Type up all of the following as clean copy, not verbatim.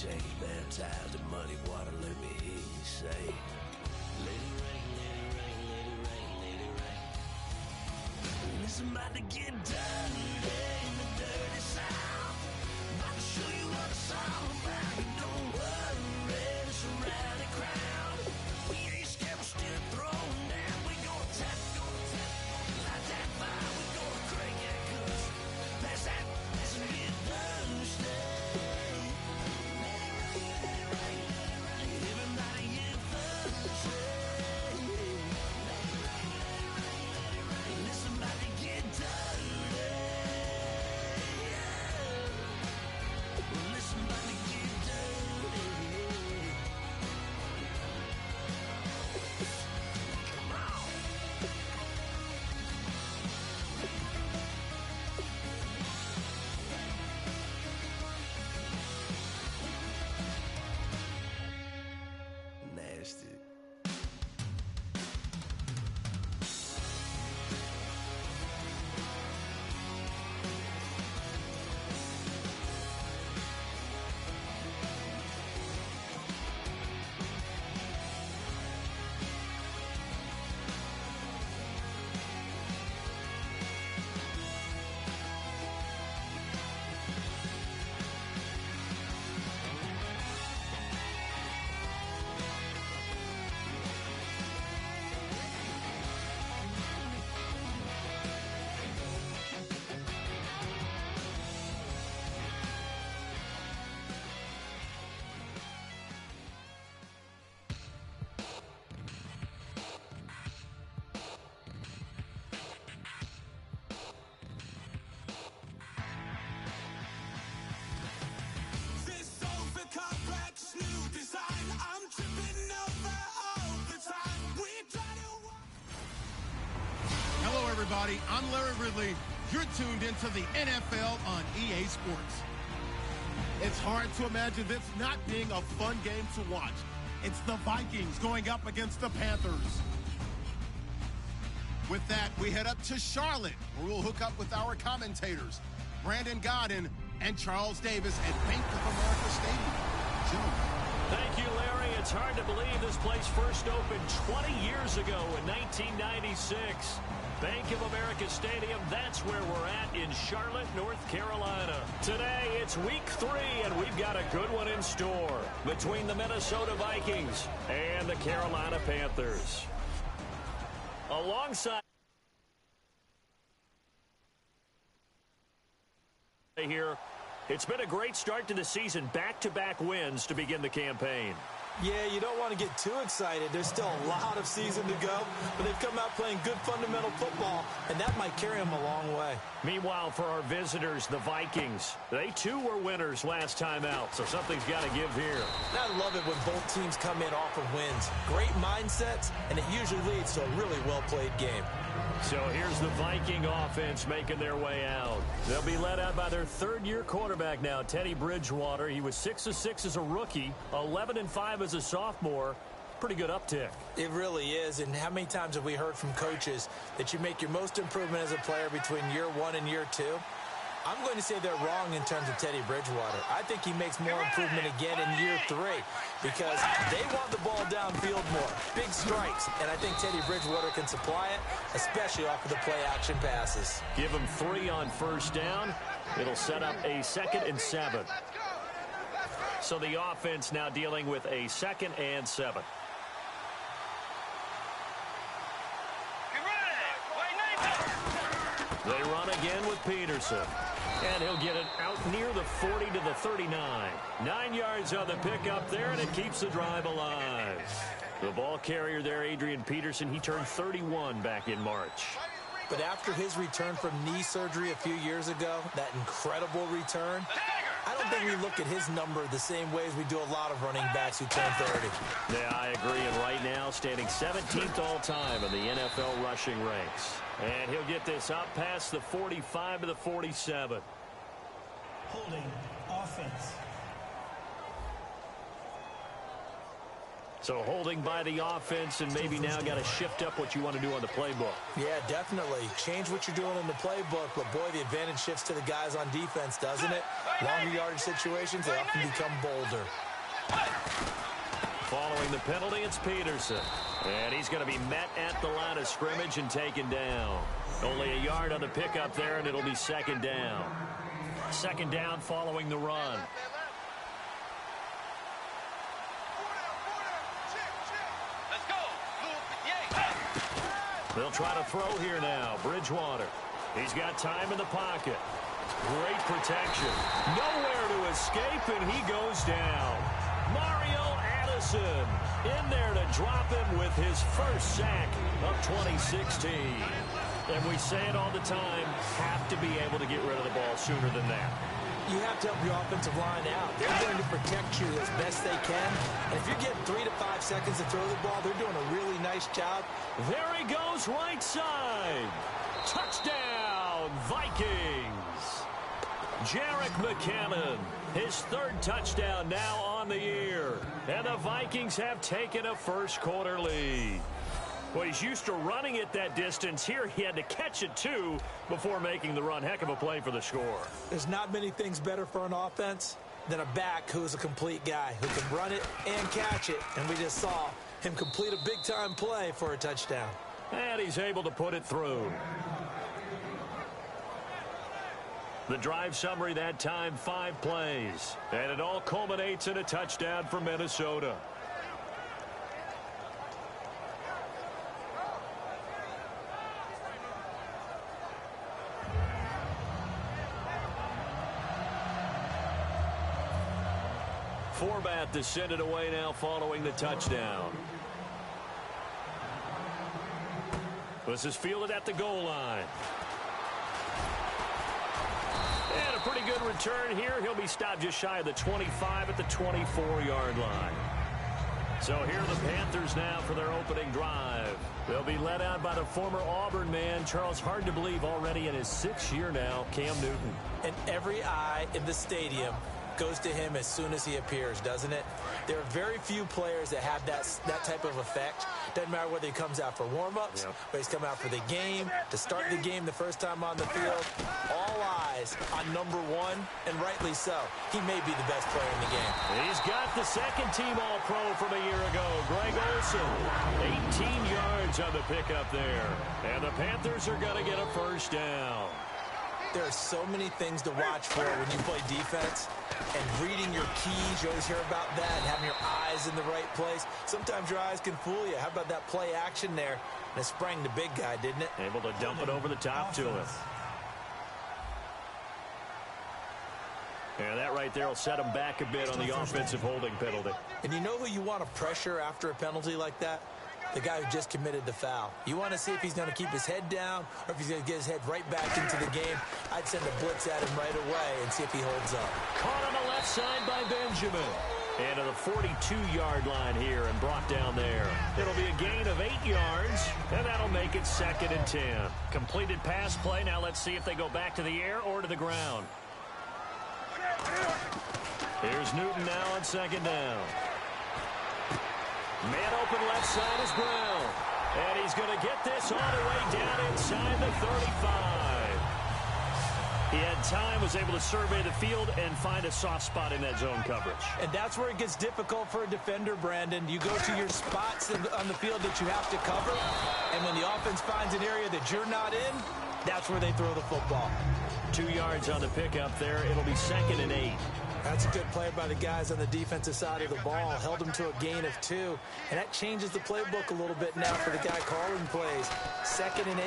Change baptized in muddy water, let me hear you say, let it rain, let it rain, let it rain, let it rain. It's about to get dirty in the dirty south. About to show you what it's all about. You don't worry, the surrounding crowd. We ain't scared, we're still throwing down. We gonna tap, light that fire. We gonna crank that cuss. Pass that, let's get thirsty. Nasty. Hello, everybody. I'm Larry Ridley. You're tuned into the NFL on EA Sports. It's hard to imagine this not being a fun game to watch. It's the Vikings going up against the Panthers. With that, we head up to Charlotte, where we'll hook up with our commentators, Brandon Godden and Charles Davis at Bank of America Stadium. Gentlemen. Thank you, Larry. It's hard to believe this place first opened 20 years ago in 1996. Bank of America Stadium, that's where we're at in Charlotte, North Carolina. Today, it's week 3, and we've got a good one in store between the Minnesota Vikings and the Carolina Panthers. Alongside here, it's been a great start to the season. Back-to-back wins to begin the campaign. Yeah, you don't want to get too excited. There's still a lot of season to go, but they've come out playing good fundamental football, and that might carry them a long way. Meanwhile, for our visitors, the Vikings, they too were winners last time out, so something's got to give here. I love it when both teams come in off of wins. Great mindsets, and it usually leads to a really well-played game. So here's the Viking offense making their way out. They'll be led out by their third-year quarterback now, Teddy Bridgewater. He was 6 of 6 as a rookie, 11 and 5 as a sophomore. Pretty good uptick. It really is, and how many times have we heard from coaches that you make your most improvement as a player between year 1 and year 2? I'm going to say they're wrong in terms of Teddy Bridgewater. I think he makes more improvement again in year 3 because they want the ball downfield more. Big strikes, and I think Teddy Bridgewater can supply it, especially off of the play-action passes. Give him 3 on first down. It'll set up a 2nd and 7. So the offense now dealing with a 2nd and 7. They run again with Peterson. And he'll get it out near the 40 to the 39. 9 yards on the pickup there, and it keeps the drive alive. The ball carrier there, Adrian Peterson, he turned 31 back in March. But after his return from knee surgery a few years ago, that incredible return, I don't think we look at his number the same way as we do a lot of running backs who turn 30. Yeah, I agree. And right now, standing 17th all-time in the NFL rushing ranks. And he'll get this up past the 45 to the 47. Holding offense. So holding by the offense, and maybe now got to shift up what you want to do on the playbook. Yeah, definitely. Change what you're doing in the playbook, but boy, the advantage shifts to the guys on defense, doesn't it? Longer yardage situations, they often become bolder. Following the penalty, it's Peterson. And he's going to be met at the line of scrimmage and taken down. Only a yard on the pickup there, and it'll be second down. Second down following the run. They'll try to throw here now. Bridgewater. He's got time in the pocket. Great protection. Nowhere to escape, and he goes down. Mario Addison in there to drop him with his first sack of 2016. And we say it all the time, have to be able to get rid of the ball sooner than that. You have to help your offensive line out. They're going to protect you as best they can. And if you're getting 3 to 5 seconds to throw the ball, they're doing a really nice job. There he goes, right side. Touchdown, Vikings. Jerick McKinnon, his third touchdown now on the year. And the Vikings have taken a first-quarter lead. Well, he's used to running it that distance. Here he had to catch it, too, before making the run. Heck of a play for the score. There's not many things better for an offense than a back who's a complete guy who can run it and catch it. And we just saw him complete a big-time play for a touchdown. And he's able to put it through. The drive summary that time, 5 plays. And it all culminates in a touchdown for Minnesota. Forbat to send it away now following the touchdown. This is fielded at the goal line. And a pretty good return here. He'll be stopped just shy of the 25 at the 24-yard line. So here are the Panthers now for their opening drive. They'll be led out by the former Auburn man, Charles, hard to believe, already in his 6th year now, Cam Newton. And every eye in the stadium goes to him as soon as he appears, doesn't it? There are very few players that have that type of effect. Doesn't matter whether he comes out for warm-ups, or he's come out for the game, to start the game the first time on the field. All eyes on number 1, and rightly so. He may be the best player in the game. He's got the second-team All-Pro from a year ago, Greg Olsen. 18 yards on the pickup there. And the Panthers are going to get a first down. There are so many things to watch for when you play defense, and reading your keys, you always hear about that, and having your eyes in the right place. Sometimes your eyes can fool you. How about that play action there? And it sprang the big guy, didn't it? Able to dump it over the top to him. And that right there will set him back a bit on the offensive holding penalty. And you know who you want to pressure after a penalty like that? The guy who just committed the foul. You want to see if he's going to keep his head down or if he's going to get his head right back into the game. I'd send a blitz at him right away and see if he holds up. Caught on the left side by Benjamin. And to the 42-yard line here and brought down there. It'll be a gain of 8 yards, and that'll make it 2nd and 10. Completed pass play. Now let's see if they go back to the air or to the ground. Here's Newton now on 2nd down. Man open left side is Brown. And he's going to get this all the way down inside the 35. He had time, was able to survey the field and find a soft spot in that zone coverage. And that's where it gets difficult for a defender, Brandon. You go to your spots on the field that you have to cover, and when the offense finds an area that you're not in, that's where they throw the football. 2 yards on the pickup there. It'll be 2nd and 8. That's a good play by the guys on the defensive side of the ball. Held them to a gain of 2. And that changes the playbook a little bit now for the guy calling plays. 2nd and 8.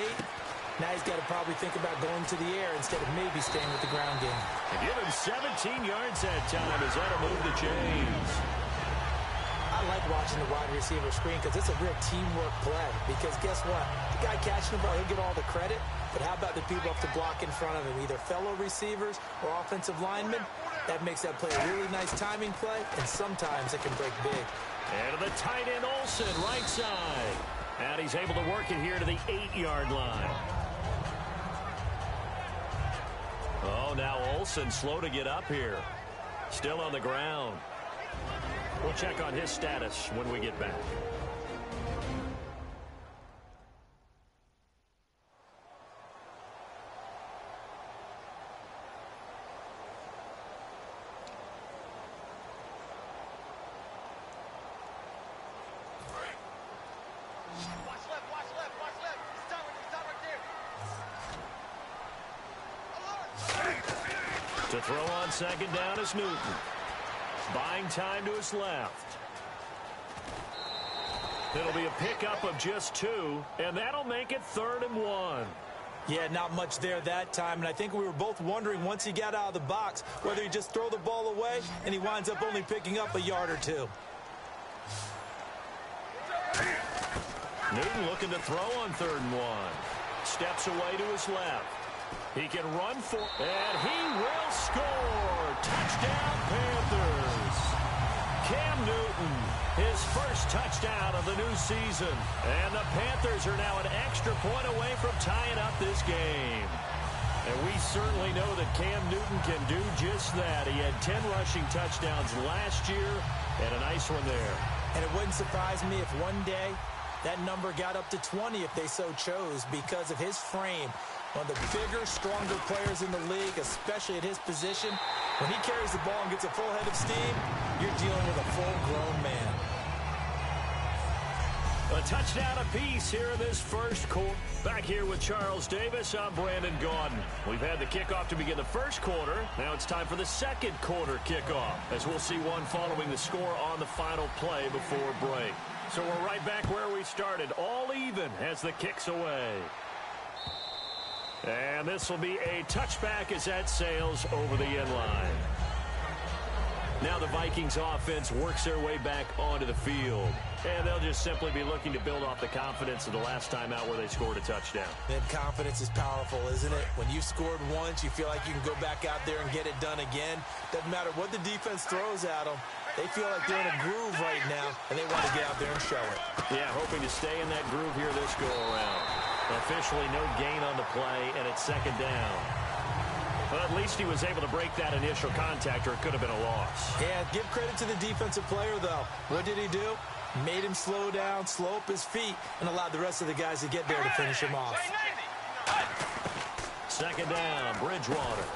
Now he's got to probably think about going to the air instead of maybe staying with the ground game. And give him 17 yards that time as that'll move the chains. I like watching the wide receiver screen because it's a real teamwork play. Because guess what? The guy catching the ball, he'll get all the credit. But how about the people up to block in front of him, either fellow receivers or offensive linemen? That makes that play a really nice timing play, and sometimes it can break big. And to the tight end, Olsen, right side. And he's able to work it here to the 8-yard line. Oh, now Olsen slow to get up here. Still on the ground. We'll check on his status when we get back. To throw on second down is Newton. Buying time to his left. It'll be a pickup of just 2, and that'll make it 3rd and 1. Yeah, not much there that time, and I think we were both wondering once he got out of the box whether he'd just throw the ball away, and he winds up only picking up a yard or 2. Newton looking to throw on 3rd and 1. Steps away to his left. He can run for, and he will score. Touchdown, Panthers. Cam Newton, his first touchdown of the new season. And the Panthers are now an extra point away from tying up this game. And we certainly know that Cam Newton can do just that. He had 10 rushing touchdowns last year, and a nice one there. And it wouldn't surprise me if one day that number got up to 20 if they so chose, because of his frame. One of the bigger, stronger players in the league, especially at his position. When he carries the ball and gets a full head of steam, you're dealing with a full-grown man. A touchdown apiece here in this first quarter. Back here with Charles Davis, I'm Brandon Gaudin. We've had the kickoff to begin the first quarter. Now it's time for the second quarter kickoff, as we'll see one following the score on the final play before break. So we're right back where we started, all even as the kick's away. And this will be a touchback as that sails over the end line. Now the Vikings offense works their way back onto the field. And they'll just simply be looking to build off the confidence of the last time out where they scored a touchdown. And confidence is powerful, isn't it? When you've scored once, you feel like you can go back out there and get it done again. Doesn't matter what the defense throws at them. They feel like they're in a groove right now, and they want to get out there and show it. Yeah, hoping to stay in that groove here this go-around. Officially no gain on the play, and it's second down. But at least he was able to break that initial contact, or it could have been a loss. Yeah, give credit to the defensive player, though. What did he do? Made him slow down, slow up his feet, and allowed the rest of the guys to get there to finish him off. Second down, Bridgewater.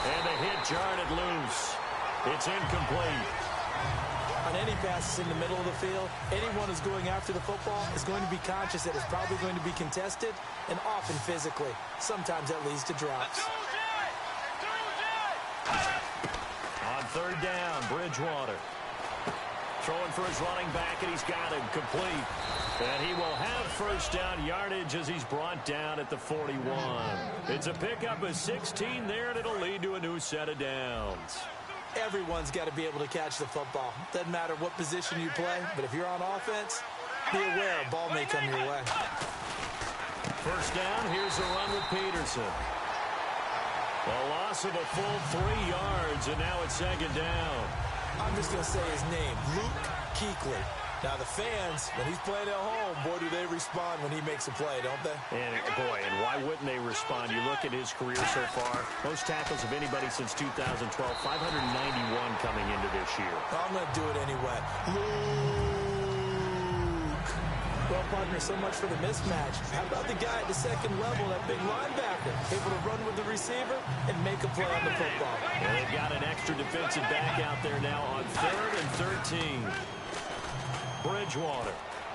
And the hit jarred it loose. It's incomplete. On any passes in the middle of the field, anyone who's going after the football is going to be conscious that it's probably going to be contested, and often physically. Sometimes that leads to drops. On third down, Bridgewater. Throwing for his running back, and he's got him complete. And he will have first down yardage as he's brought down at the 41. It's a pickup of 16 there, and it'll lead to a new set of downs. Everyone's got to be able to catch the football. Doesn't matter what position you play, but if you're on offense, be aware a ball may come your way. First down, here's the run with Peterson. A loss of a full 3 yards, and now it's second down. I'm just going to say his name, Luke Kuechly. Now, the fans, when he's playing at home, boy, do they respond when he makes a play, don't they? And, boy, and why wouldn't they respond? You look at his career so far, most tackles of anybody since 2012, 591 coming into this year. I'm going to do it anyway. Luke. Well, partner, so much for the mismatch. How about the guy at the second level, that big linebacker, able to run with the receiver and make a play on the football? Well, they've got an extra defensive back out there now on 3rd and 13. Bridgewater.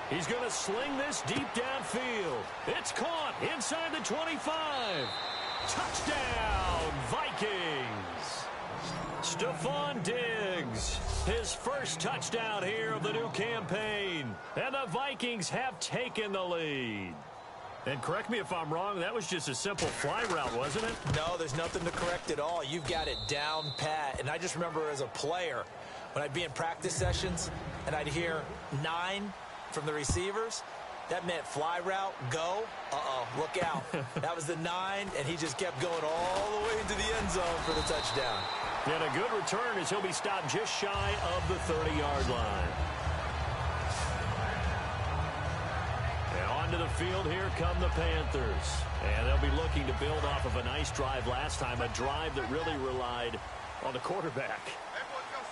He's going to sling this deep downfield. It's caught inside the 25. Touchdown, Vikings. Stephon Diggs, his first touchdown here of the new campaign. And the Vikings have taken the lead. And correct me if I'm wrong, that was just a simple fly route, wasn't it? No, there's nothing to correct at all. You've got it down pat. And I just remember as a player, when I'd be in practice sessions and I'd hear 9 from the receivers, that meant fly route, go, look out. That was the 9, and he just kept going all the way into the end zone for the touchdown. And a good return as he'll be stopped just shy of the 30-yard line. And onto the field, here come the Panthers. And they'll be looking to build off of a nice drive last time, a drive that really relied on the quarterback.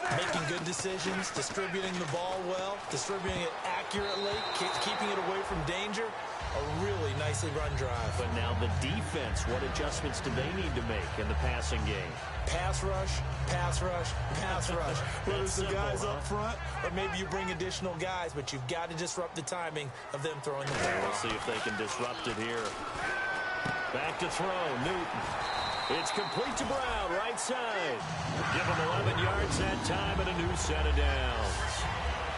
making good decisions, distributing the ball well, distributing it accurately, keeping it away from danger. A really nicely run drive. But now the defense, what adjustments do they need to make in the passing game? Pass rush, pass rush, pass rush. Whether it's the simple, guys huh? up front, or maybe you bring additional guys, but you've got to disrupt the timing of them throwing the ball. We'll see if they can disrupt it here. Back to throw, Newton. It's complete to Brown, right side. Give him 11 yards that time and a new set of downs.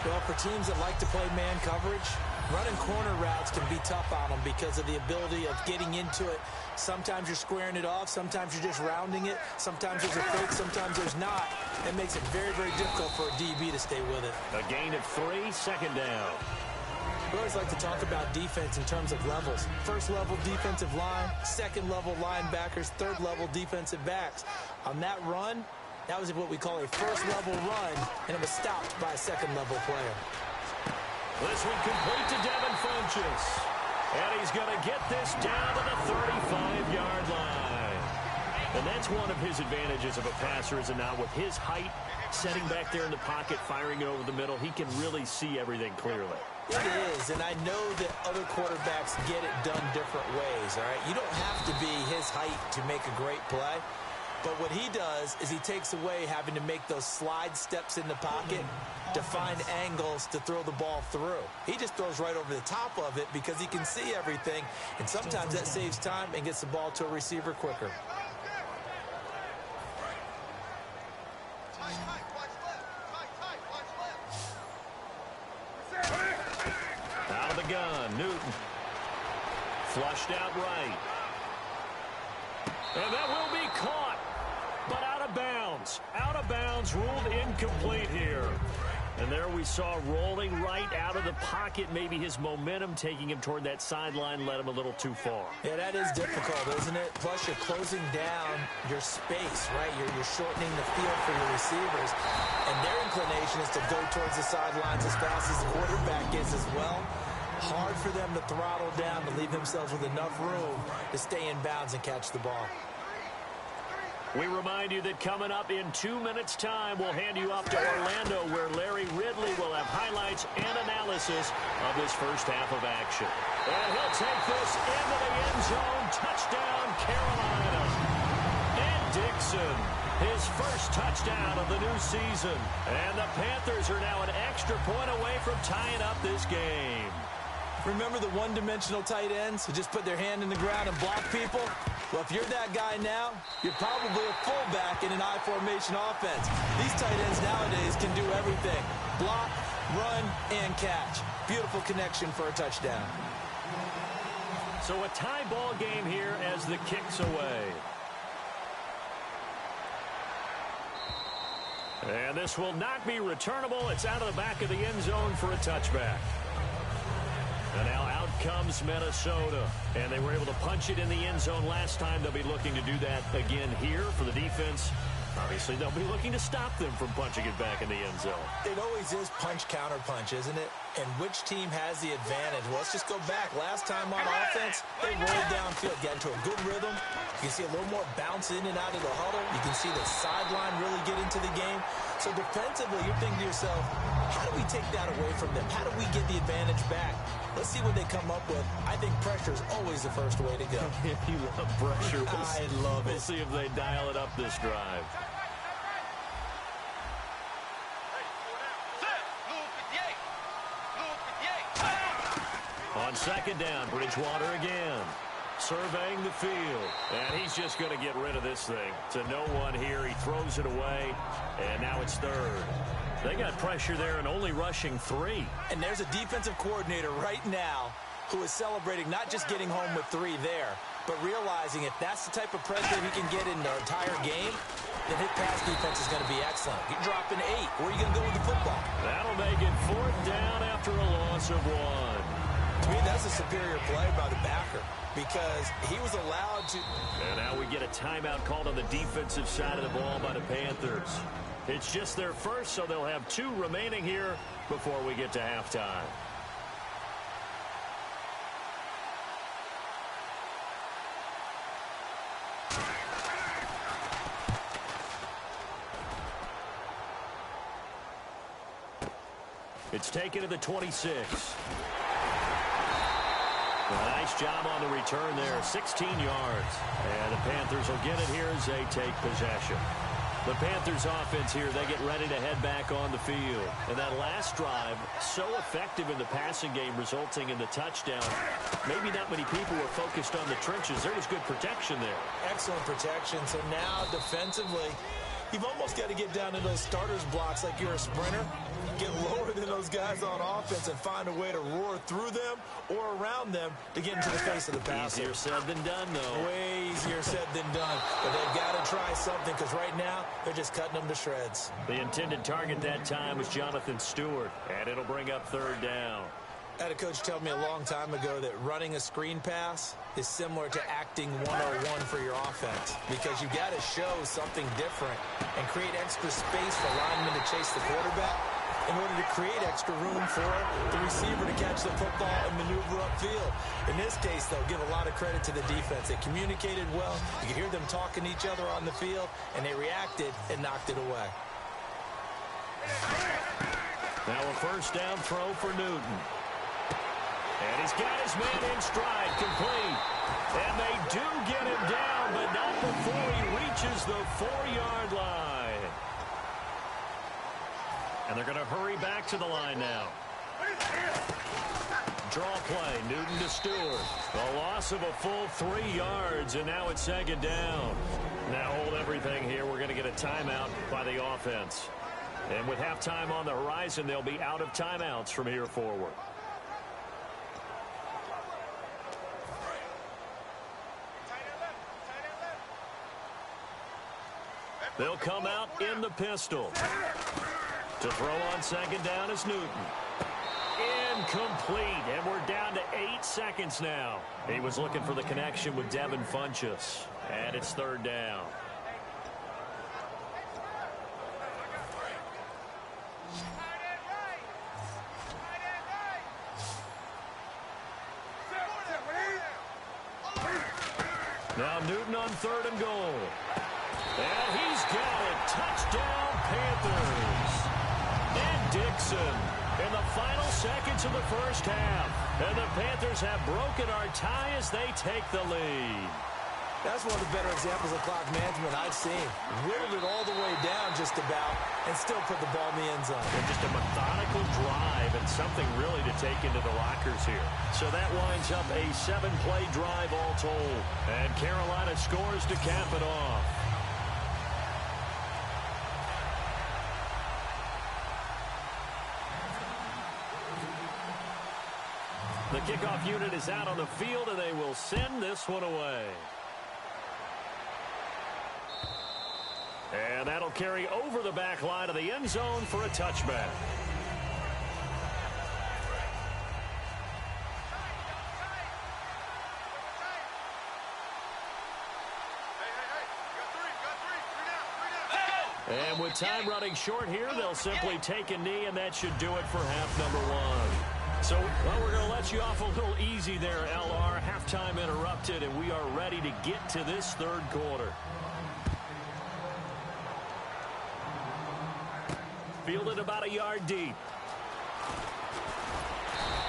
Well, for teams that like to play man coverage, running corner routes can be tough on them because of the ability of getting into it. Sometimes you're squaring it off. Sometimes you're just rounding it. Sometimes there's a fake. Sometimes there's not. It makes it very, very difficult for a DB to stay with it. A gain of 3, second down. We always like to talk about defense in terms of levels. First level defensive line, second level linebackers, third level defensive backs. On that run, that was what we call a first level run, and it was stopped by a second level player. This one complete to Devin Funchess. And he's going to get this down to the 35-yard line. And that's one of his advantages of a passer, is it not? With his height, setting back there in the pocket, firing it over the middle, he can really see everything clearly. It is, and I know that other quarterbacks get it done different ways, all right? You don't have to be his height to make a great play. But what he does is he takes away having to make those slide steps in the pocket to find angles to throw the ball through. He just throws right over the top of it because he can see everything, and sometimes that saves time and gets the ball to a receiver quicker. Out of the gun, Newton. Flushed out right. And that will be caught, but out of bounds. Out of bounds, ruled incomplete here. And there we saw rolling right out of the pocket. Maybe his momentum taking him toward that sideline led him a little too far. Yeah, that is difficult, isn't it? Plus, you're closing down your space, right? You're shortening the field for your receivers. And their inclination is to go towards the sidelines as fast as the quarterback is as well. Hard for them to throttle down, to leave themselves with enough room to stay in bounds and catch the ball. We remind you that coming up in 2 minutes' time, we'll hand you off to Orlando, where Larry Ridley will have highlights and analysis of this first half of action. And he'll take this into the end zone. Touchdown, Carolina. And Dixon, his first touchdown of the new season. And the Panthers are now an extra point away from tying up this game. Remember the one-dimensional tight ends who just put their hand in the ground and block people? Well, if you're that guy now, you're probably a fullback in an I-formation offense. These tight ends nowadays can do everything. Block, run, and catch. Beautiful connection for a touchdown. So a tie ball game here as the kick's away. And this will not be returnable. It's out of the back of the end zone for a touchback. And now out comes Minnesota. And they were able to punch it in the end zone last time. They'll be looking to do that again here for the defense. Obviously, they'll be looking to stop them from punching it back in the end zone. It always is punch-counter-punch, isn't it? And which team has the advantage? Well, let's just go back. Last time on offense, they rolled downfield, got into a good rhythm. You can see a little more bounce in and out of the huddle. You can see the sideline really get into the game. So defensively, you're thinking to yourself, how do we take that away from them? How do we get the advantage back? Let's see what they come up with. I think pressure is always the first way to go. You love pressure. I love it. We'll see if they dial it up this drive. On second down, Bridgewater again. Surveying the field. And he's just going to get rid of this thing. To no one here. He throws it away. And now it's third. They got pressure there and only rushing 3. And there's a defensive coordinator right now who is celebrating not just getting home with 3 there, but realizing if that's the type of pressure he can get in the entire game, then his pass defense is going to be excellent. You're dropping 8. Where are you going to go with the football? That'll make it 4th down after a loss of 1. To me, that's a superior play by the backer because he was allowed to. And now we get a timeout called on the defensive side of the ball by the Panthers. It's just their first, so they'll have 2 remaining here before we get to halftime. It's taken to the 26. Nice job on the return there, 16 yards. And the Panthers will get it here as they take possession. The Panthers offense here, they get ready to head back on the field. And that last drive, so effective in the passing game, resulting in the touchdown. Maybe not many people were focused on the trenches. There was good protection there. Excellent protection. So now defensively, you've almost got to get down to those starters blocks like you're a sprinter. Get lower than those guys on offense and find a way to roar through them or around them to get into the face of the passer. Easier said than done, though. Way easier said than done. But they've got to try something because right now they're just cutting them to shreds. The intended target that time was Jonathan Stewart, and it'll bring up third down. I had a coach tell me a long time ago that running a screen pass is similar to acting 101 for your offense because you got to show something different and create extra space for linemen to chase the quarterback in order to create extra room for the receiver to catch the football and maneuver upfield. In this case, though, give a lot of credit to the defense. They communicated well. You could hear them talking to each other on the field, and they reacted and knocked it away. Now a first down throw for Newton. And he's got his man in stride, complete. And they do get him down, but not before he reaches the 4-yard line. And they're going to hurry back to the line now. Draw play, Newton to Stewart. A loss of a full 3 yards, and now it's second down. Now hold everything here. We're going to get a timeout by the offense. And with halftime on the horizon, they'll be out of timeouts from here forward. They'll come out in the pistol. To throw on second down is Newton. Incomplete, and we're down to 8 seconds now. He was looking for the connection with Devin Funchess, and it's third down. Now Newton on third and goal. And he's got it. Touchdown, Panthers. And Dixon in the final seconds of the first half. And the Panthers have broken our tie as they take the lead. That's one of the better examples of clock management I've seen. Whittled it all the way down just about and still put the ball in the end zone. And just a methodical drive and something really to take into the lockers here. So that winds up a 7-play drive all told. And Carolina scores to cap it off. The kickoff unit is out on the field, and they will send this one away. And that'll carry over the back line of the end zone for a touchback. And with time running short here, they'll simply take a knee, and that should do it for half number one. So, well, we're going to let you off a little easy there, LR. Halftime interrupted, and we are ready to get to this third quarter. Fielded about a yard deep.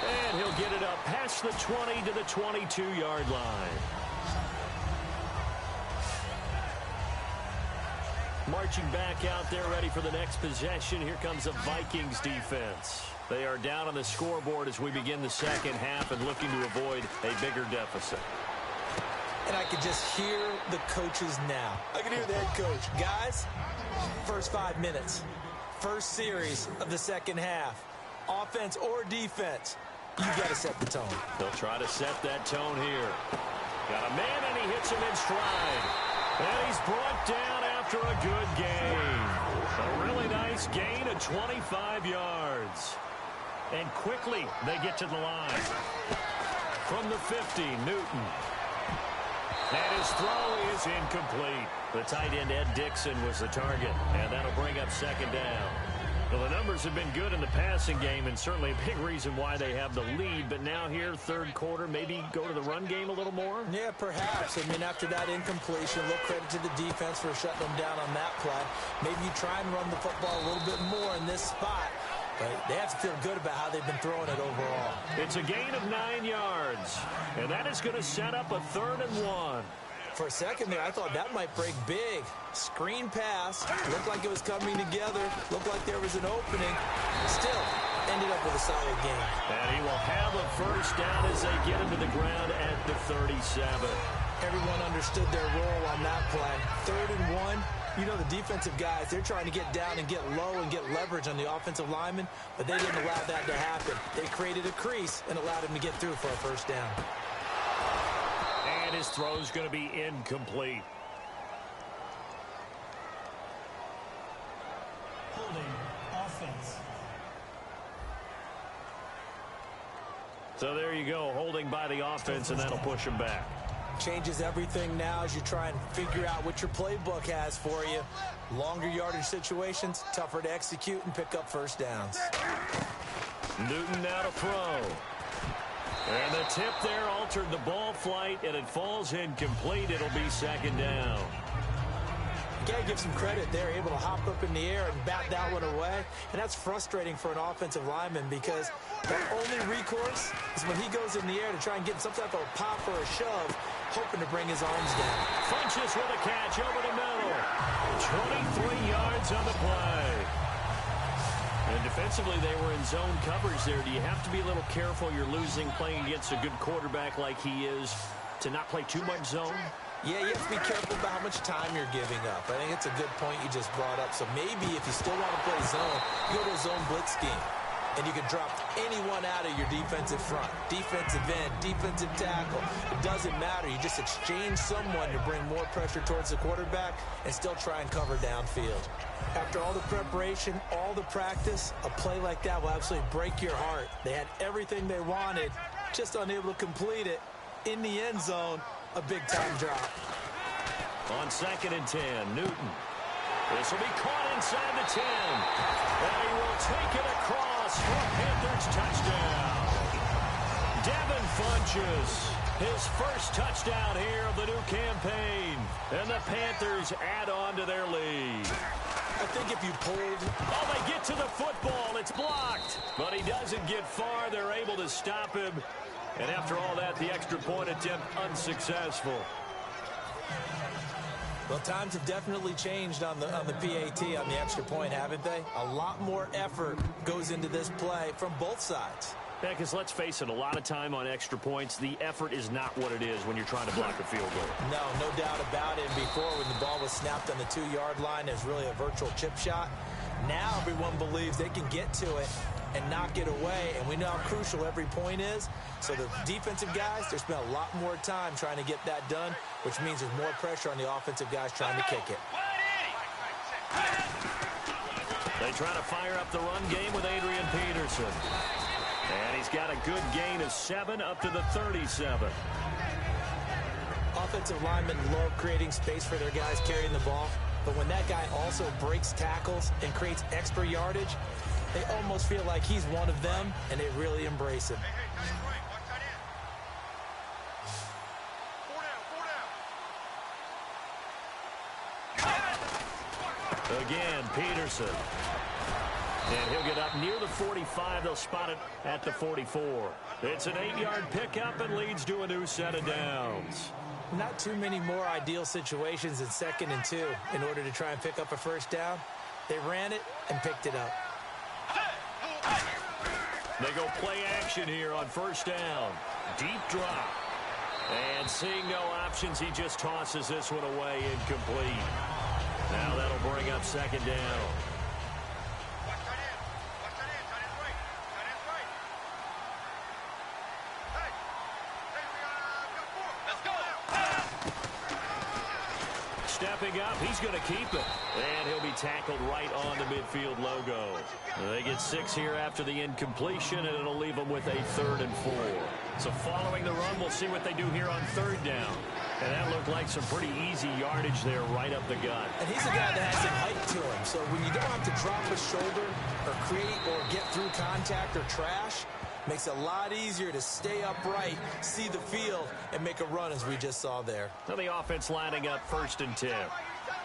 And he'll get it up past the 20 to the 22-yard line. Marching back out there, ready for the next possession. Here comes the Vikings defense. They are down on the scoreboard as we begin the second half and looking to avoid a bigger deficit. And I could just hear the coaches now. I can hear the head coach. Guys, first 5 minutes, first series of the second half, offense or defense, you got to set the tone. They'll try to set that tone here. Got a man, and he hits him in stride. And he's brought down after a good gain. A really nice gain of 25 yards. And quickly they get to the line. From the 50, Newton. And his throw is incomplete. The tight end, Ed Dixon, was the target. And that'll bring up second down. Well, the numbers have been good in the passing game, and certainly a big reason why they have the lead. But now here, third quarter, maybe go to the run game a little more? Yeah, perhaps. I mean, after that incompletion, a little credit to the defense for shutting them down on that play. Maybe you try and run the football a little bit more in this spot but they have to feel good about how they've been throwing it overall. It's a gain of 9 yards, and that is going to set up a 3rd and 1. For a second there, I thought that might break big. Screen pass. Looked like it was coming together. Looked like there was an opening. Still, ended up with a solid game. And he will have a first down as they get into the ground at the 37. Everyone understood their role on that play. 3rd and 1. You know, the defensive guys, they're trying to get down and get low and get leverage on the offensive lineman, but they didn't allow that to happen. They created a crease and allowed him to get through for a first down. And his throw's going to be incomplete. Holding offense. So there you go, holding by the offense, and that'll push him back. Changes everything now as you try and figure out what your playbook has for you. Longer yardage situations, tougher to execute and pick up first downs. Newton now to throw. And the tip there altered the ball flight, and it falls incomplete. It'll be 2nd down. You gotta give some credit. They're able to hop up in the air and bat that one away, and that's frustrating for an offensive lineman because their only recourse is when he goes in the air to try and get some type of pop or a shove, hoping to bring his arms down. Funches with a catch over the middle. 23 yards on the play. And defensively, they were in zone coverage there. Do you have to be a little careful? You're losing playing against a good quarterback like he is to not play too much zone? Yeah, you have to be careful about how much time you're giving up. I think it's a good point you just brought up. So maybe if you still want to play zone, you go to a zone blitz scheme. And you can drop anyone out of your defensive front. Defensive end, defensive tackle. It doesn't matter. You just exchange someone to bring more pressure towards the quarterback and still try and cover downfield. After all the preparation, all the practice, a play like that will absolutely break your heart. They had everything they wanted, just unable to complete it. In the end zone, a big-time drop. On 2nd and 10, Newton. This will be caught inside the 10. And he will take it across for a Panthers touchdown. Devin Funches, his first touchdown here of the new campaign. And the Panthers add on to their lead. I think if you pulled... Oh, they get to the football. It's blocked. But he doesn't get far. They're able to stop him. And after all that, the extra point attempt unsuccessful. Well, times have definitely changed on the PAT, on the extra point, haven't they? A lot more effort goes into this play from both sides. Yeah, because let's face it, a lot of time on extra points, the effort is not what it is when you're trying to block a field goal. No doubt about it. And before, when the ball was snapped on the 2-yard line, it was really a virtual chip shot. Now everyone believes they can get to it and knock it away, and we know how crucial every point is. So the defensive guys, they spend a lot more time trying to get that done, which means there's more pressure on the offensive guys trying to kick it. They try to fire up the run game with Adrian Peterson. And he's got a good gain of 7 up to the 37. Offensive linemen love creating space for their guys carrying the ball, but when that guy also breaks tackles and creates extra yardage, they almost feel like he's one of them, and they really embrace him. Again, Peterson. And he'll get up near the 45. They'll spot it at the 44. It's an 8-yard pickup and leads to a new set of downs. Not too many more ideal situations in 2nd and 2 in order to try and pick up a first down. They ran it and picked it up. They go play action here on first down. Deep drop. And seeing no options, he just tosses this one away, incomplete. Now that'll bring up 2nd down. Stepping up, he's going to keep it. And he'll be tackled right on the midfield logo. They get 6 here after the incompletion, and it'll leave them with a 3rd and 4. So following the run, we'll see what they do here on 3rd down. And that looked like some pretty easy yardage there right up the gut. And he's a guy that has some height to him. So when you don't have to drop a shoulder or create or get through contact or trash, makes it a lot easier to stay upright, see the field, and make a run as we just saw there. So the offense lining up 1st and 10.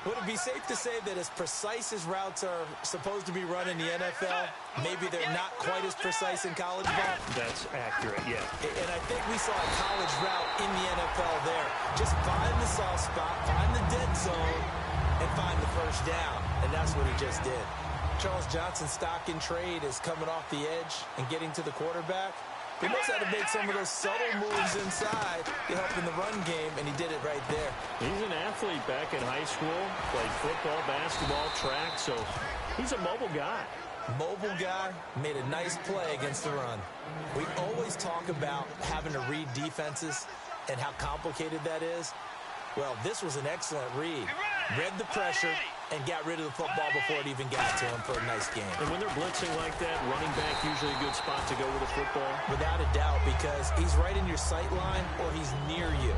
Would it be safe to say that as precise as routes are supposed to be run in the NFL, maybe they're not quite as precise in college ball? That's accurate, yeah. And I think we saw a college route in the NFL there. Just find the soft spot, find the dead zone, and find the first down. And that's what he just did. Charles Johnson's stock in trade is coming off the edge and getting to the quarterback. He knows how to make some of those subtle moves inside to help in the run game, and he did it right there. He's an athlete back in high school, played football, basketball, track, so he's a mobile guy. Mobile guy, made a nice play against the run. We always talk about having to read defenses and how complicated that is. Well, this was an excellent read. Read the pressure and got rid of the football before it even got to him for a nice game. And when they're blitzing like that, running back usually a good spot to go with a football. Without a doubt, because he's right in your sight line or he's near you.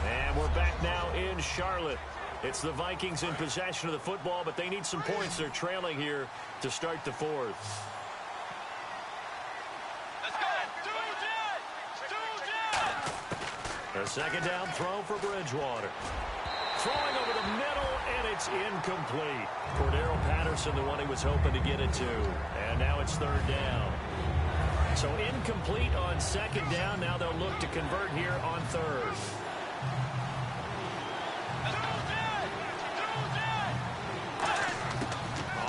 And we're back now in Charlotte. It's the Vikings in possession of the football, but they need some points. They're trailing here to start the fourth. A second down throw for Bridgewater. Throwing over the middle, and it's incomplete. Cordero Patterson, the one he was hoping to get it to. And now it's third down. So incomplete on second down. Now they'll look to convert here on third.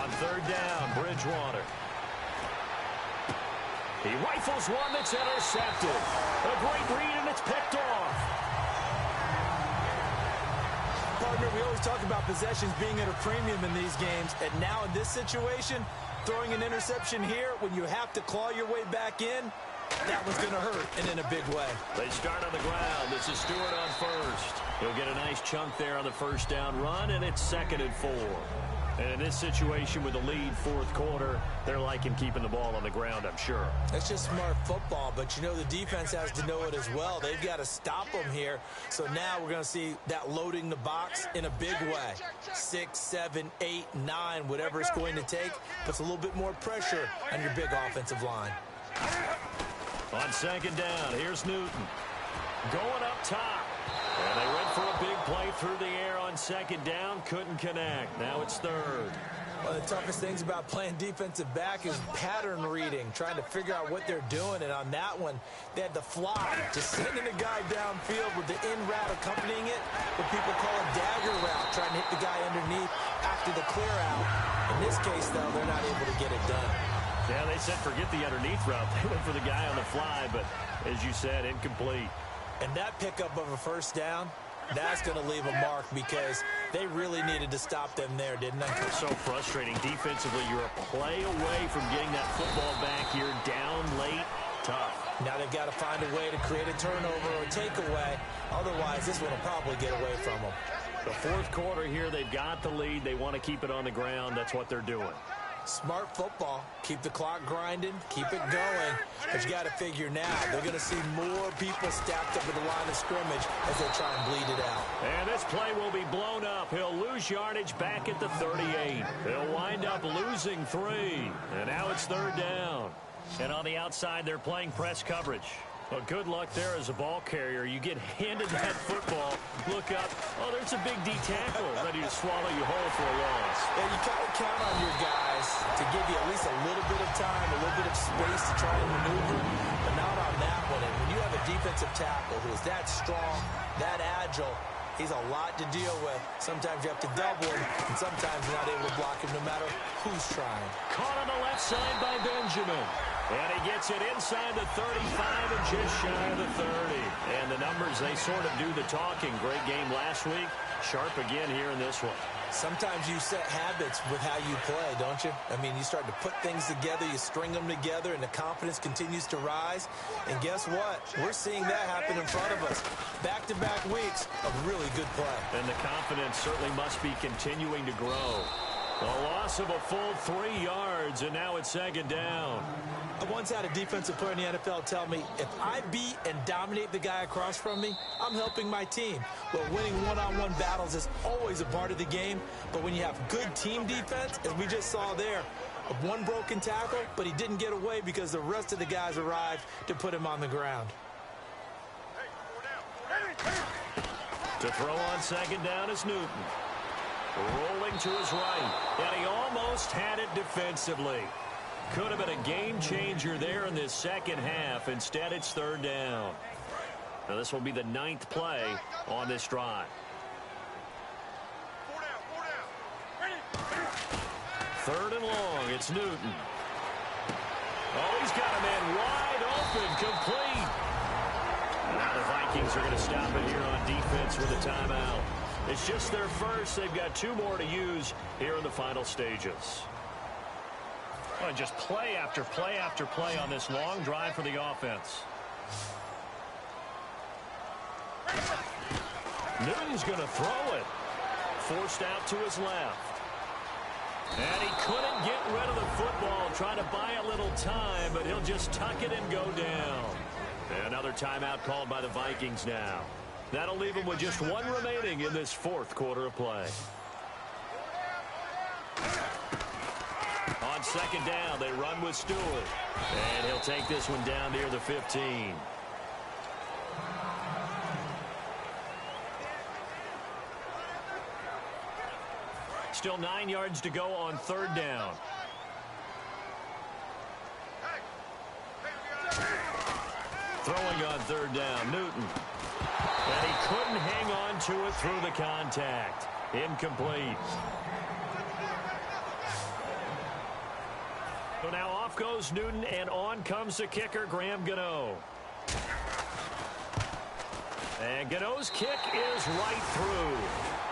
On third down, Bridgewater. He rifles one that's intercepted. A great read, and it's picked off. Partner, we always talk about possessions being at a premium in these games, and now in this situation, throwing an interception here when you have to claw your way back in, that was going to hurt, and in a big way. They start on the ground. This is Stewart on first. He'll get a nice chunk there on the first down run, and it's 2nd and 4. And in this situation with the lead fourth quarter, they're liking keeping the ball on the ground, I'm sure. That's just smart football, but you know the defense has to know it as well. They've got to stop them here. So now we're going to see that loading the box in a big way. 6, 7, 8, 9, whatever it's going to take, puts a little bit more pressure on your big offensive line. On second down, here's Newton. Going up top. And they went for a big play through the air on second down. Couldn't connect. Now it's third. One of the toughest things about playing defensive back is pattern reading, trying to figure out what they're doing. And on that one, they had the fly, just sending a guy downfield with the in route accompanying it, what people call a dagger route, trying to hit the guy underneath after the clear out. In this case, though, they're not able to get it done. Yeah, they said forget the underneath route. They went for the guy on the fly, but as you said, incomplete. And that pickup of a first down, that's going to leave a mark because they really needed to stop them there, didn't they? So frustrating. Defensively, you're a play away from getting that football back here down late. Tough. Now they've got to find a way to create a turnover or takeaway. Otherwise, this one will probably get away from them. The fourth quarter here, they've got the lead. They want to keep it on the ground. That's what they're doing. Smart football. Keep the clock grinding. Keep it going. But you got to figure now, they're going to see more people stacked up at the line of scrimmage as they try and bleed it out. And this play will be blown up. He'll lose yardage back at the 38. He'll wind up losing 3. And now it's third down. And on the outside, they're playing press coverage. Well, good luck there as a ball carrier. You get handed that football, look up, oh, there's a big D tackle ready to swallow you whole for a loss. And you kind of count on your guys to give you at least a little bit of time, a little bit of space to try and maneuver, but not on that one. And when you have a defensive tackle who is that strong, that agile, he's a lot to deal with. Sometimes you have to double him, and sometimes you're not able to block him no matter who's trying. Caught on the left side by Benjamin. And he gets it inside the 35 and just shy of the 30. And the numbers, they sort of do the talking. Great game last week. Sharp again here in this one. Sometimes you set habits with how you play, don't you? I mean, you start to put things together, you string them together, and the confidence continues to rise. And guess what? We're seeing that happen in front of us. Back-to-back weeks of really good play. And the confidence certainly must be continuing to grow. A loss of a full 3 yards, and now it's second down. I once had a defensive player in the NFL tell me, if I beat and dominate the guy across from me, I'm helping my team. Well, winning one-on-one battles is always a part of the game, but when you have good team defense, as we just saw there, one broken tackle, but he didn't get away because the rest of the guys arrived to put him on the ground. To throw on second down is Newton. Rolling to his right. And he almost had it defensively. Could have been a game changer there in this second half. Instead, it's third down. Now, this will be the 9th play on this drive. Third and long. It's Newton. Oh, he's got a man wide open. Complete. Now the Vikings are going to stop it here on defense with a timeout. It's just their first. They've got 2 more to use here in the final stages. Well, just play after play after play on this long drive for the offense. Newton's going to throw it. Forced out to his left. And he couldn't get rid of the football, trying to buy a little time, but he'll just tuck it and go down. Another timeout called by the Vikings now. That'll leave them with just 1 remaining in this 4th quarter of play. On second down, they run with Stewart. And he'll take this one down near the 15. Still 9 yards to go on third down. Throwing on third down, Newton. And he couldn't hang on to it through the contact. Incomplete. So now off goes Newton, and on comes the kicker, Graham Gano. And Gano's kick is right through.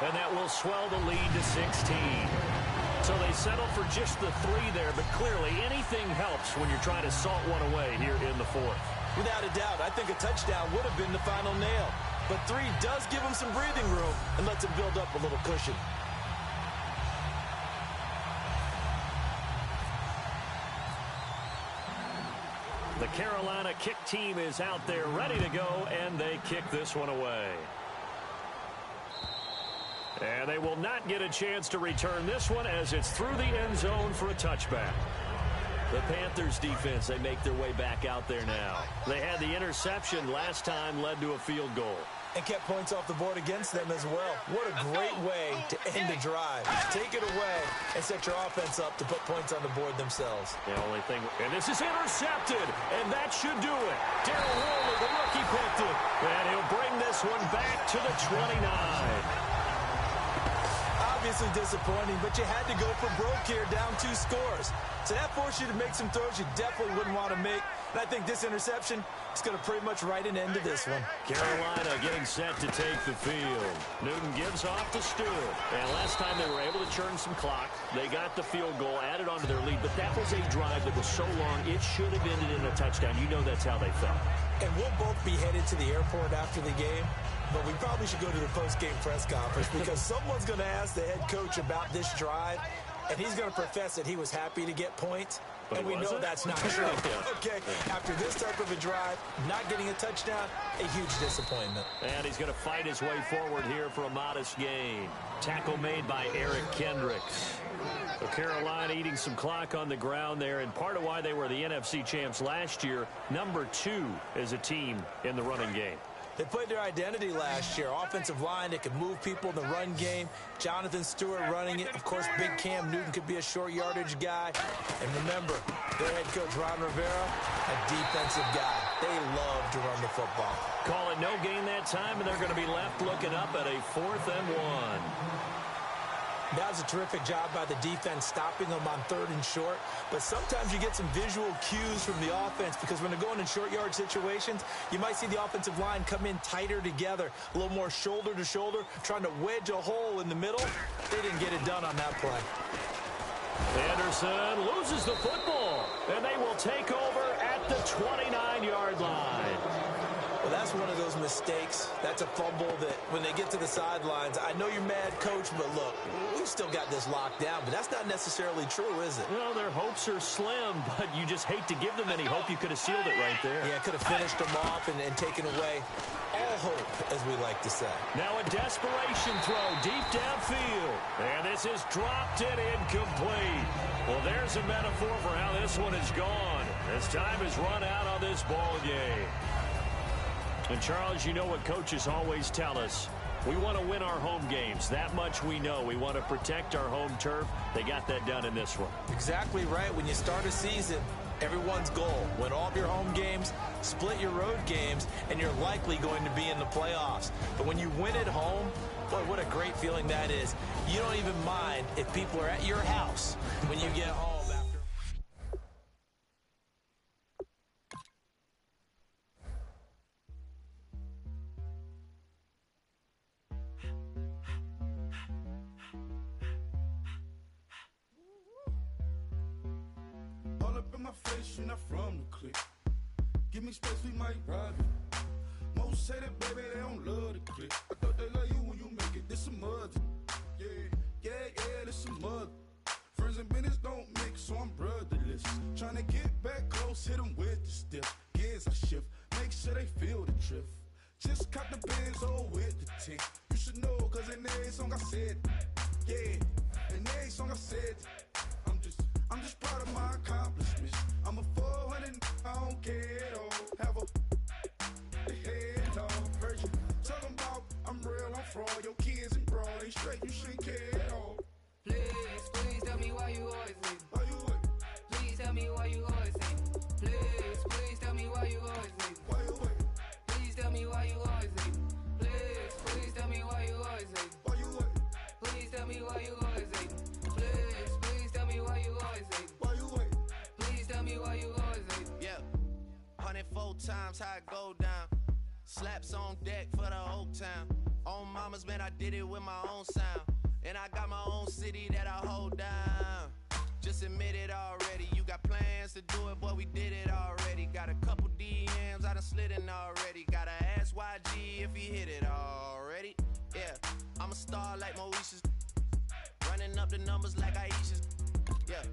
And that will swell the lead to 16. So they settle for just the 3 there, but clearly anything helps when you're trying to salt one away here in the 4th. Without a doubt, I think a touchdown would have been the final nail. But 3 does give him some breathing room and lets him build up a little cushion. The Carolina kick team is out there ready to go, and they kick this one away. And they will not get a chance to return this one as it's through the end zone for a touchback. The Panthers defense, they make their way back out there now. They had the interception last time, led to a field goal. And kept points off the board against them as well. What a great way to end a drive. Take it away and set your offense up to put points on the board themselves. The only thing, and this is intercepted, and that should do it. Darrell Worley, the rookie, picked it. And he'll bring this one back to the 29. Obviously disappointing, but you had to go for broke here, down 2 scores. So that forced you to make some throws you definitely wouldn't want to make. And I think this interception is going to pretty much write an end to this one. Carolina getting set to take the field. Newton gives off to Stewart. And last time they were able to churn some clock. They got the field goal, added onto their lead. But that was a drive that was so long, it should have ended in a touchdown. You know that's how they felt. And we'll both be headed to the airport after the game. But we probably should go to the post-game press conference because someone's going to ask the head coach about this drive, and he's going to profess that he was happy to get points. But and we know that's not true. Okay, after this type of a drive, not getting a touchdown, a huge disappointment. And he's going to fight his way forward here for a modest gain. Tackle made by Eric Kendricks. So Carolina eating some clock on the ground there, and part of why they were the NFC champs last year, number 2 as a team in the running game. They played their identity last year. Offensive line that could move people in the run game. Jonathan Stewart running it. Of course, big Cam Newton could be a short yardage guy. And remember, their head coach, Ron Rivera, a defensive guy. They love to run the football. Call it no gain that time, and they're going to be left looking up at a 4th and 1. That was a terrific job by the defense, stopping them on 3rd and short. But sometimes you get some visual cues from the offense because when they're going in short yard situations, you might see the offensive line come in tighter together, a little more shoulder to shoulder, trying to wedge a hole in the middle. They didn't get it done on that play. Anderson loses the football, and they will take over at the 29-yard line. Well, that's one of those mistakes. That's a fumble that when they get to the sidelines, I know you're mad, coach, but look, we've still got this locked down. But that's not necessarily true, is it? Well, their hopes are slim, but you just hate to give them any hope. You could have sealed it right there. Yeah, could have finished them off and taken away all hope, as we like to say. Now a desperation throw deep downfield. And this is dropped and incomplete. Well, there's a metaphor for how this one is gone. As time has run out on this ball game. And, Charles, you know what coaches always tell us. We want to win our home games. That much we know. We want to protect our home turf. They got that done in this one. Exactly right. When you start a season, everyone's goal: win all of your home games, split your road games, and you're likely going to be in the playoffs. But when you win at home, boy, what a great feeling that is. You don't even mind if people are at your house when you get home. All up in my face, you're not from the clique. Give me space, we might rob it. Most say that, baby, they don't love the clique. I thought they love you when you make it. This some mud. Yeah, this some mud. Friends and business don't mix, so I'm brotherless. Tryna get back close, hit them with the stiff. Gears I shift, make sure they feel the drift. Just cop the Benz, oh, with the tint. You should know, cause in every song I said, yeah, in every song I said, I'm just proud of my accomplishments. I'm a 400, I don't care at all. Have a head dog version. Tell them about I'm real, I'm fraud. Your kids and broad ain't straight, you shouldn't care at all. Please tell me why you always leave. Why you wait? Please tell me why you always leave. Please tell me why you always leave. Why you wait? Please tell me why you always leave. Please tell me why you always leave. Why you wait? Please tell me why you always leave. Please tell me why you always leave. Why you wait? Please tell me why you always leave. Yeah, 104 times how it go down. Slaps on deck for the whole town. On mamas, man, I did it with my own sound. And I got my own city that I hold down. Just admit it already. You got plans to do it, boy, we did it already. Got a couple DMs, I done slid in already. Gotta ask YG if he hit it already. Yeah, I'm a star like Moesha's. Running up the numbers like Aisha's. Yeah,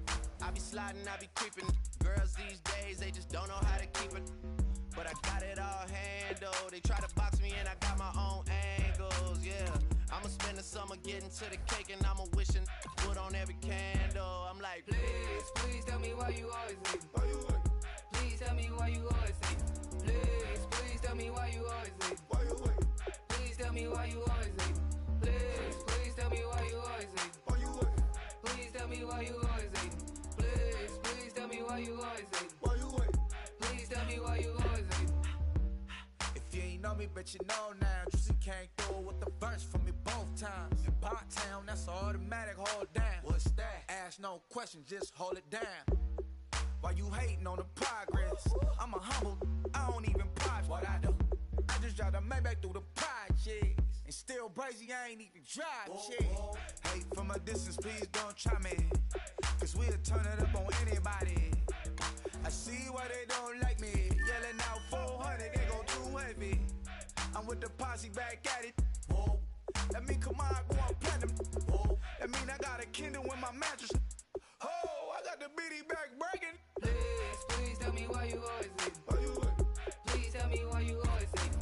I be sliding, I be creeping. Girls these days, they just don't know how to keep it. But I got it all handled. They try to box me and I got my own angles, yeah. I'ma spend the summer getting to the cake and I'ma wishing wood on every candle. I'm like, Please tell me why you always leave. Why you wait? Please tell me why you always leave. Please tell me why you always leave. Why you wait? Please tell me why you always leave. Please tell me why you always leave. Why you wait? Please tell me why you always leave. Please tell me why you always leave. Why you wait? Please tell me why you always leave. If you ain't know me, bet you know now. Juicy came through with the verse for me both times. In Pot Town, that's automatic, hold down. What's that? Ask no question, just hold it down. While you hating on the progress, I'm a humble, I don't even pride what I do. I just drive the Maybach through the projects. And still brazy, I ain't even drive shit. Hate from a distance, please don't try me. Cause we'll turn it up on anybody. I see why they don't like me. Yelling out 400, they go too heavy. I'm with the posse back at it. Whoa. That mean come on, go on platinum. Whoa. That mean I got a Kindle in my mattress. Oh, I got the bitty back breaking. Please tell me why you always leave. Why you wait? Please tell me why you always leave.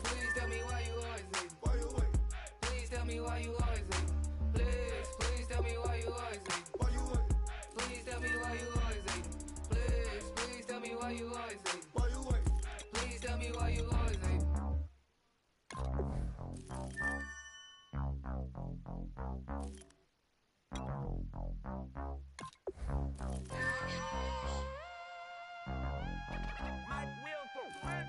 Please tell me why you always leave. Why you wait? Please tell me why you always leave. Please tell me why you always leave. Why you wait? Please tell me why you always leave. Please tell me why you always leave. Why you wait? Please tell me why you always leave. Mike Will throw it.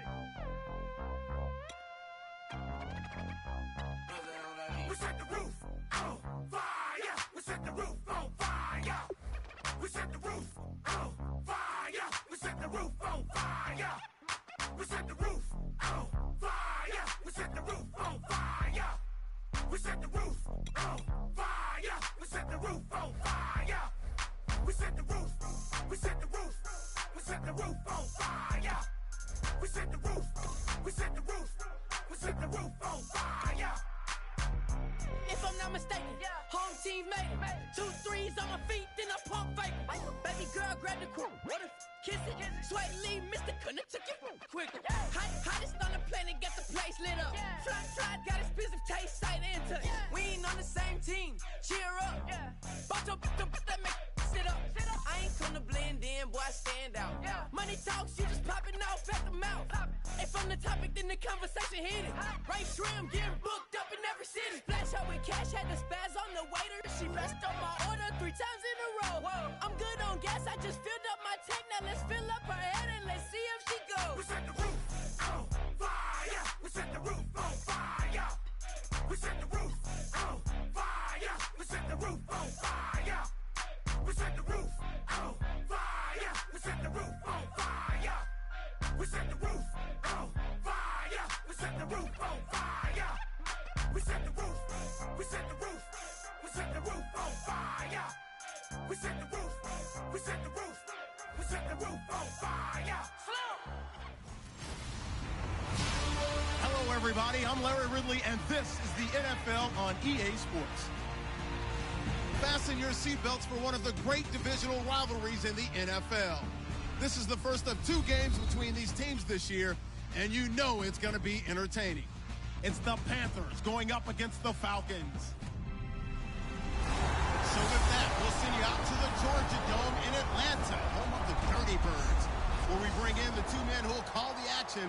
We set the roof on fire. We set the roof on fire. We set the roof on fire. We set the roof on fire. We set the roof on fire. We set the roof on fire. We set the roof on fire. We set the roof on fire. We set the roof. We set the roof. We set the roof on fire. We set the roof. We set the roof. We set the roof on fire. If I'm not mistaken, home team made it. 2 3s on my feet, then I pump fake. Baby girl, grab the crew. What if kiss it? Sweat leave, Mr. Couldn't took it quicker. Hottest on the planet, get the place lit up. Fly, got expensive taste, sight into. We ain't on the same team. Cheer up. Bunch of that make sit up. I ain't come to blend blend in, boy, I stand out. Money talks, you just popping off at the mouth. And from the topic, then the conversation heated. Right trim, getting booked up in every city. Splash out with cash, had the spaz on the waiter. She messed up my order 3 times in a row. I'm good on gas, I just filled up my tank. Now let's fill up her head and let's see if she goes. We set the roof on fire. We set the roof on fire. We set the roof on fire. We set the roof on fire. We set the roof on fire. We set the roof on fire. We set the roof on fire. We set the roof on fire. We set the roof. We set the roof. We set the roof on fire. We set the roof. We set the roof. We set the roof on fire. Hello, everybody. I'm Larry Ridley, and this is the NFL on EA Sports. Fasten your seatbelts for one of the great divisional rivalries in the NFL. This is the first of 2 games between these teams this year, and you know it's going to be entertaining. It's the Panthers going up against the Falcons. So with that, we'll send you out to the Georgia Dome in Atlanta, home of the Dirty Birds, where we bring in the 2 men who will call the action,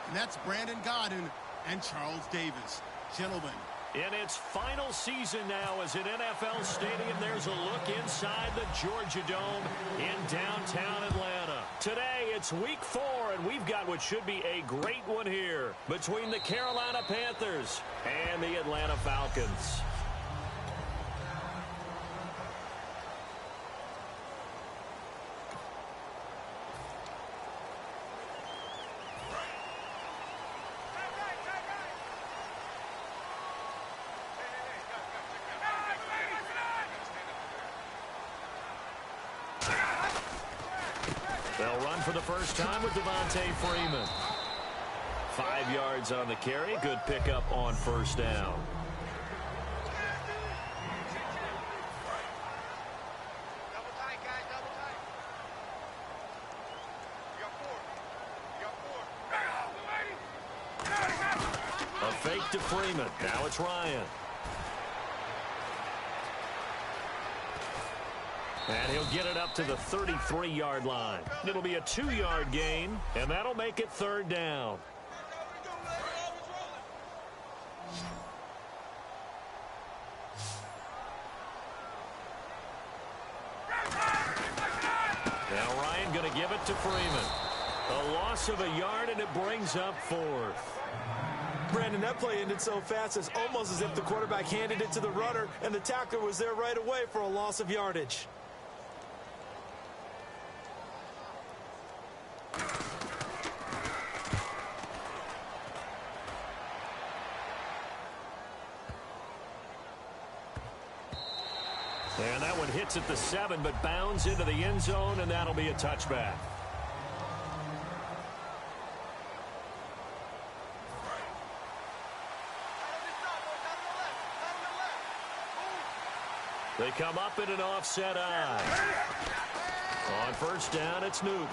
and that's Brandon Godden and Charles Davis. Gentlemen. In its final season now as an NFL stadium, there's a look inside the Georgia Dome in downtown Atlanta. Today, it's week 4, and we've got what should be a great one here between the Carolina Panthers and the Atlanta Falcons. They'll run for the first time with Devontae Freeman. 5 yards on the carry. Good pickup on first down. A fake to Freeman. Now it's Ryan. And he'll get it up to the 33-yard line. It'll be a 2-yard gain, and that'll make it 3rd down. Now Ryan going to give it to Freeman. A loss of a yard, and it brings up 4th. Brandon, that play ended so fast, it's almost as if the quarterback handed it to the runner, and the tackler was there right away for a loss of yardage. And that one hits at the 7, but bounds into the end zone, and that'll be a touchback. They come up in an offset eye. On first down, it's Newton.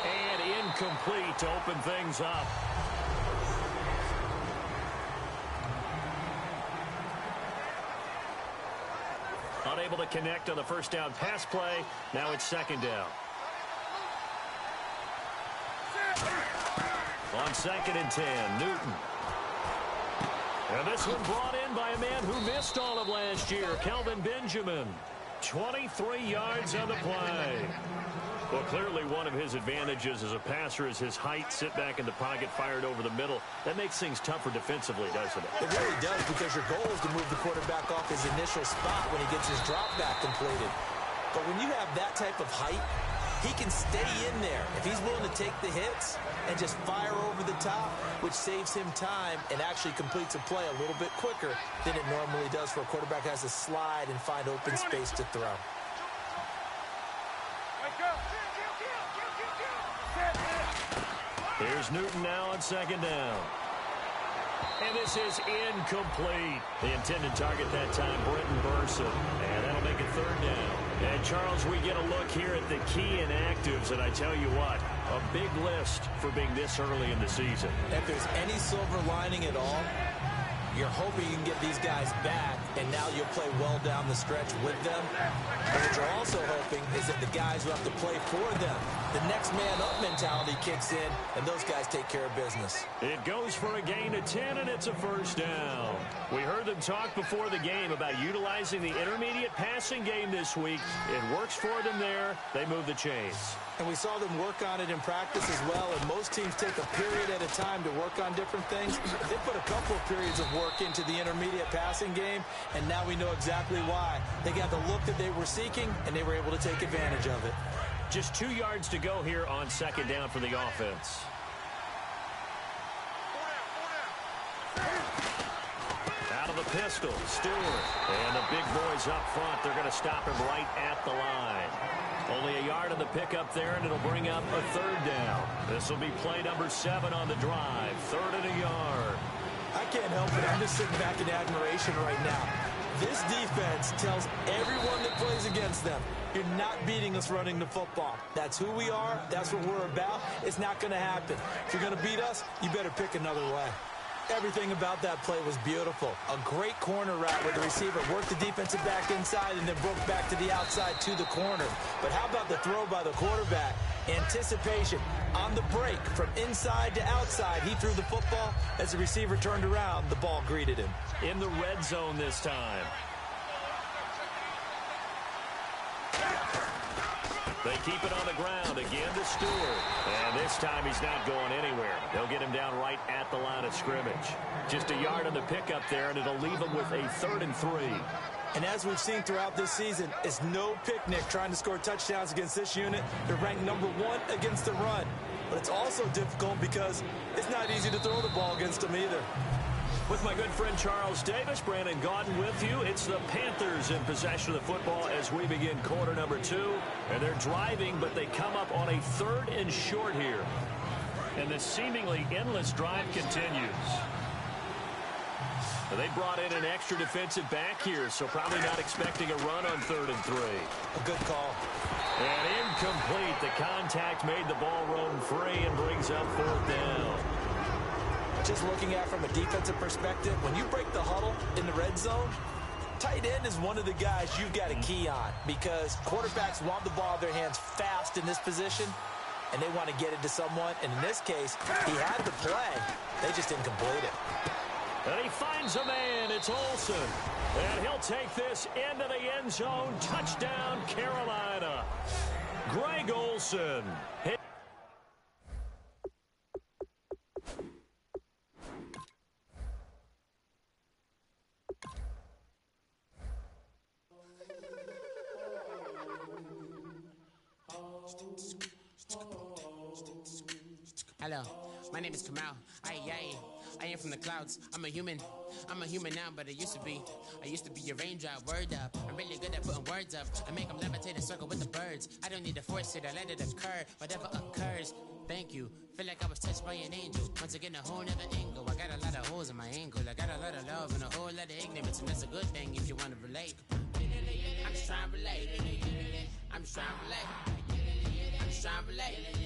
And incomplete to open things up. Unable to connect on the first down pass play. Now it's 2nd down. On 2nd and 10, Newton. And this one brought in by a man who missed all of last year, Kelvin Benjamin. 23 yards on the play. Well, clearly one of his advantages as a passer is his height. Sit back in the pocket, fired over the middle. That makes things tougher defensively, doesn't it? It really does, because your goal is to move the quarterback off his initial spot when he gets his drop back completed. But when you have that type of height, he can stay in there if he's willing to take the hits and just fire over the top, which saves him time and actually completes a play a little bit quicker than it normally does for a quarterback who has to slide and find open space to throw. Here's Newton now on 2nd down. And this is incomplete. The intended target that time, Brenton Burson. And that'll make it 3rd down. And, Charles, we get a look here at the key inactives, and I tell you what, a big list for being this early in the season. If there's any silver lining at all, you're hoping you can get these guys back and now you'll play well down the stretch with them. But what you're also hoping is that the guys who have to play for them, the next man up mentality kicks in, and those guys take care of business. It goes for a gain of 10, and it's a first down. We heard them talk before the game about utilizing the intermediate passing game this week. It works for them there. They move the chains. And we saw them work on it in practice as well, and most teams take a period at a time to work on different things. They put a couple of periods of work into the intermediate passing game, and now we know exactly why. They got the look that they were seeking, and they were able to take advantage of it. Just 2 yards to go here on second down for the offense. Out of the pistol, Stewart. And the big boys up front, they're going to stop him right at the line. Only a yard on the pickup there, and it'll bring up a third down. This will be play number 7 on the drive. 3rd and a yard. I can't help it. I'm just sitting back in admiration right now. This defense tells everyone that plays against them, you're not beating us running the football. That's who we are. That's what we're about. It's not going to happen. If you're going to beat us, you better pick another way. Everything about that play was beautiful. A great corner route where the receiver worked the defensive back inside and then broke back to the outside to the corner. But how about the throw by the quarterback? Anticipation on the break from inside to outside. He threw the football. As the receiver turned around, the ball greeted him. In the red zone this time. They keep it on the ground again to Stewart. And this time he's not going anywhere. They'll get him down right at the line of scrimmage. Just a yard on the pickup there, and it'll leave him with a 3rd and 3. And as we've seen throughout this season, it's no picnic trying to score touchdowns against this unit. They're ranked number 1 against the run. But it's also difficult because it's not easy to throw the ball against them either. With my good friend Charles Davis, Brandon Gaudin with you. It's the Panthers in possession of the football as we begin quarter number 2. And they're driving, but they come up on a 3rd and short here. And the seemingly endless drive continues. They brought in an extra defensive back here, so probably not expecting a run on 3rd and 3. A good call. And incomplete. The contact made the ball roam free and brings up 4th down. Just looking at it from a defensive perspective, when you break the huddle in the red zone, tight end is one of the guys you've got a key on because quarterbacks want the ball in their hands fast in this position, and they want to get it to someone. And in this case, he had the play. They just didn't complete it. And he finds a man. It's Olsen. And he'll take this into the end zone. Touchdown, Carolina. Greg Olsen. Hello, my name is Kamal. I am from the clouds. I'm a human now, but I used to be a raindrop. Word up, I'm really good at putting words up. I make them levitate and circle with the birds. I don't need to force it, I let it occur. Whatever occurs, thank you. Feel like I was touched by an angel. Once again, a whole nother angle. I got a lot of holes in my angle. I got a lot of love and a whole lot of ignorance, and that's a good thing if you want to relate. I'm just trying to relate. I'm just trying to relate. I'm just trying to relate.